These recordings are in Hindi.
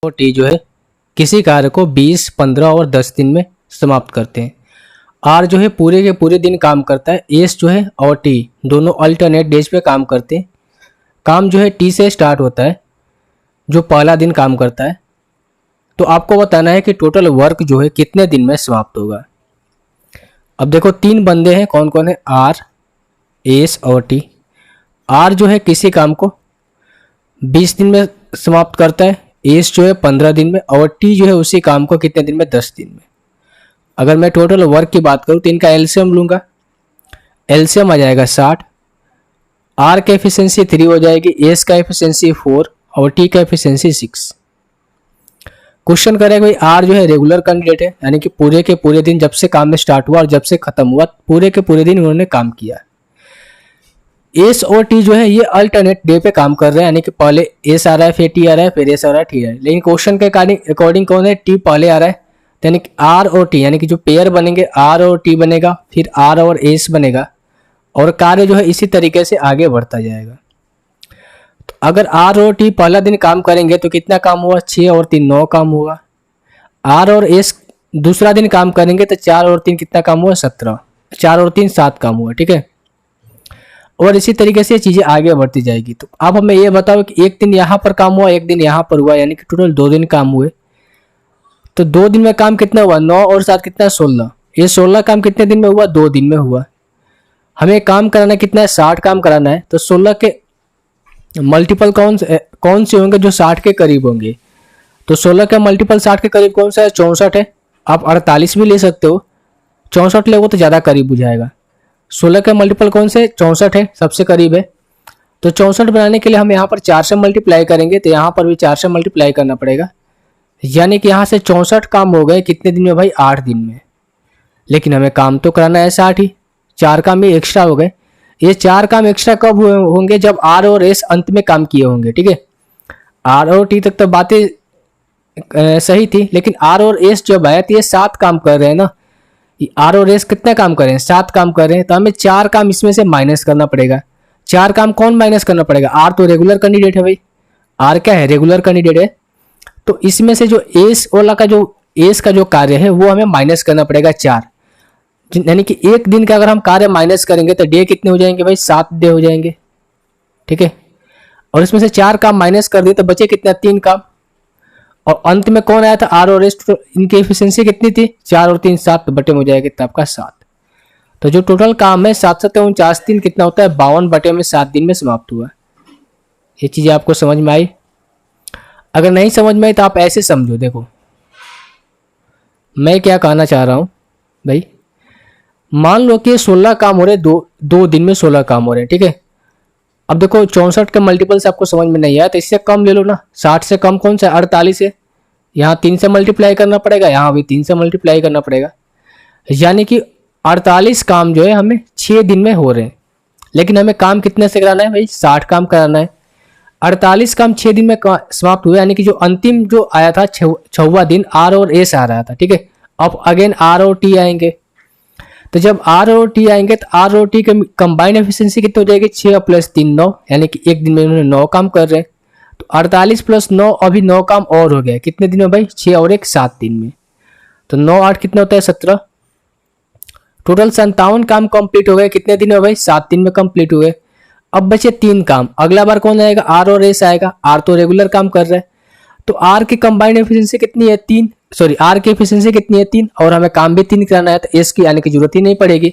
और टी जो है किसी कार्य को 20, 15 और 10 दिन में समाप्त करते हैं। आर जो है पूरे के पूरे दिन काम करता है। एस जो है और टी दोनों अल्टरनेट डेज पे काम करते हैं। काम जो है टी से स्टार्ट होता है जो पहला दिन काम करता है। तो आपको बताना है कि टोटल वर्क जो है कितने दिन में समाप्त होगा। अब देखो तीन बंदे हैं, कौन कौन है, आर, एस और टी। आर जो है किसी काम को 20 दिन में समाप्त करता है, एस जो है 15 दिन में और टी जो है उसी काम को कितने दिन में, 10 दिन में। अगर मैं टोटल वर्क की बात करूँ तो इनका एलसीएम लूंगा, एलसीएम आ जाएगा 60। आर का एफिशिएंसी 3 हो जाएगी, एस का एफिशिएंसी 4 और टी का एफिशिएंसी 6। क्वेश्चन करेगा भाई आर जो है रेगुलर कैंडिडेट है, यानी कि पूरे के पूरे दिन जब से काम में स्टार्ट हुआ और जब से खत्म हुआ पूरे के पूरे दिन उन्होंने काम किया। एस और टी जो है ये अल्टरनेट डे पे काम कर रहे हैं, यानी कि पहले एस आ रहा है, फिर टी आ रहा है, फिर एस आ रहा है, टी आ रहा है। लेकिन क्वेश्चन के अकॉर्डिंग कौन है, टी पहले आ रहा है, तो यानी कि आर और टी, यानी कि जो पेयर बनेंगे आर और टी बनेगा, फिर आर और एस बनेगा और कार्य जो है इसी तरीके से आगे बढ़ता जाएगा। तो अगर आर और टी पहला दिन काम करेंगे तो कितना काम हुआ, 6 और 3 9 काम होगा। आर और एस दूसरा दिन काम करेंगे तो 4 और 3 कितना काम हुआ, 17। 4 और 3 7 काम हुआ, ठीक है। और इसी तरीके से चीजें आगे बढ़ती जाएगी। तो आप हमें ये बताओ कि एक दिन यहाँ पर काम हुआ, एक दिन यहाँ पर हुआ, यानी कि टोटल 2 दिन काम हुए। तो 2 दिन में काम कितना हुआ, 9 और 7 कितना, 16। ये 16 काम कितने दिन में हुआ, 2 दिन में हुआ। हमें काम कराना कितना है, 60 काम कराना है। तो 16 के मल्टीपल कौन से होंगे जो 60 के करीब होंगे। तो 16 का मल्टीपल 60 के करीब कौन सा है, 64 है। आप 48 भी ले सकते हो, 64 ले वो तो ज़्यादा करीब बुझाएगा। 16 का मल्टीपल कौन से, 64 है, सबसे करीब है। तो 64 बनाने के लिए हम यहाँ पर 4 से मल्टीप्लाई करेंगे, तो यहाँ पर भी 4 से मल्टीप्लाई करना पड़ेगा। यानी कि यहाँ से 64 काम हो गए कितने दिन में भाई, 8 दिन में। लेकिन हमें काम तो कराना है 60 ही, 4 काम भी एक्स्ट्रा हो गए। ये 4 काम एक्स्ट्रा कब होंगे, जब आर और एस अंत में काम किए होंगे, ठीक है। आर और टी तक तो बातें सही थी, लेकिन आर और एस जब आया तो ये 7 काम कर रहे हैं ना। आर और एस कितना काम कर रहे हैं, 7 काम कर रहे हैं। तो हमें 4 काम इसमें से माइनस करना पड़ेगा। 4 काम कौन माइनस करना पड़ेगा, आर तो रेगुलर कैंडिडेट है भाई, आर क्या है, रेगुलर कैंडिडेट है। तो इसमें से जो एस वाला का जो एस का जो कार्य है वो हमें माइनस करना पड़ेगा 4। यानी कि एक दिन का अगर हम कार्य माइनस करेंगे तो डे कितने हो जाएंगे भाई, 7 डे हो जाएंगे, ठीक है। और इसमें से 4 काम माइनस कर दिए तो बचे कितना, 3 काम। और अंत में कौन आया था, आर और एस। तो इनकी एफिशिएंसी कितनी थी, 4 और 3 7, तो बटे में हो जाएगा कितना आपका 7। तो जो टोटल काम है 7 7 49 दिन कितना होता है, 52 बटे में 7 दिन में समाप्त हुआ। ये चीजें आपको समझ में आई। अगर नहीं समझ में आई तो आप ऐसे समझो, देखो मैं क्या कहना चाह रहा हूं भाई। मान लो कि 16 काम हो रहे, दो दिन में 16 काम हो रहे हैं, ठीक है। अब देखो 64 के मल्टीपल से आपको समझ में नहीं आया तो इससे कम ले लो ना। 60 से कम कौन सा, 48 है। यहाँ 3 से मल्टीप्लाई करना पड़ेगा, यहाँ भी 3 से मल्टीप्लाई करना पड़ेगा। यानी कि 48 काम जो है हमें 6 दिन में हो रहे हैं। लेकिन हमें काम कितने से कराना है भाई, 60 काम कराना है। 48 काम 6 दिन में समाप्त हुए, यानी कि जो अंतिम जो आया था 6वां दिन आर और एस आ रहा था, ठीक है। अब अगेन आर और टी आएंगे। तो जब आर और टी आएंगे तो आर और टी के कंबाइंड एफिशिएंसी कितनी हो जाएगी, 6 + 3 9, यानी कि एक दिन में उन्होंने 9 काम कर रहे हैं। तो 48 + 9 अभी 9 काम और हो गया कितने दिन में भाई, 6 और 1 7 दिन में। तो 9 8 कितना होता है, 17। टोटल 57 काम कंप्लीट हो गए कितने दिन में भाई, 7 दिन में कंप्लीट हुए। अब बचे 3 काम। अगला बार कौन आएगा, आर और एस आएगा। आर तो रेगुलर काम कर रहा है, तो आर की कंबाइंड एफिशिएंसी कितनी है, 3। सॉरी, आर की एफिशिएंसी कितनी है, 3। और हमें काम भी 3 कराना है, तो एस की आने की जरूरत ही नहीं पड़ेगी,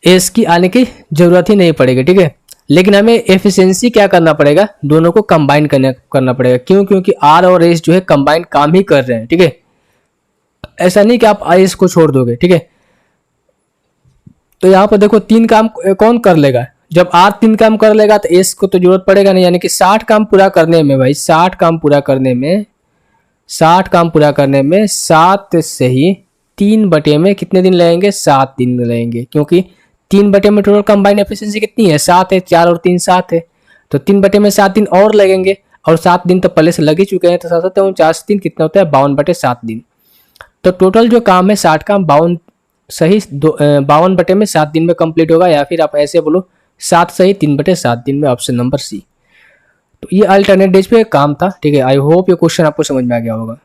एस की आने की जरूरत ही नहीं पड़ेगी, ठीक है। लेकिन हमें एफिशिएंसी क्या करना पड़ेगा, दोनों को कंबाइन करना पड़ेगा। क्यों, क्योंकि आर और एस जो है कंबाइन काम ही कर रहे हैं, ठीक है। ऐसा नहीं कि आप एस को छोड़ दोगे, ठीक है। तो यहाँ पर देखो 3 काम कौन कर लेगा, जब आर 3 काम कर लेगा तो एस को तो जरूरत पड़ेगा नहीं। यानी कि 60 काम पूरा करने में भाई, 60 काम पूरा करने में 7 से ही 3 बटे में कितने दिन लगेंगे, 7 दिन लगेंगे। क्योंकि 3 बटे में टोटल कंबाइंड एफिशिएंसी कितनी है, 7 है। 4 और 3 7 है, तो 3 बटे में 7 दिन और लगेंगे। और 7 दिन तो पहले से लग ही चुके हैं। तो 7 7 49 दिन कितना होता है, 52 बटे 7 दिन। तो टोटल जो काम है 60 काम 52 सही 52 बटे में 7 दिन में कंप्लीट होगा। या फिर आप ऐसे बोलो 7 सही 3 बटे 7 दिन में, ऑप्शन नंबर सी। तो ये अल्टरनेट डेज पे काम था। ठीक है, आई होप ये क्वेश्चन आपको समझ में आ गया होगा।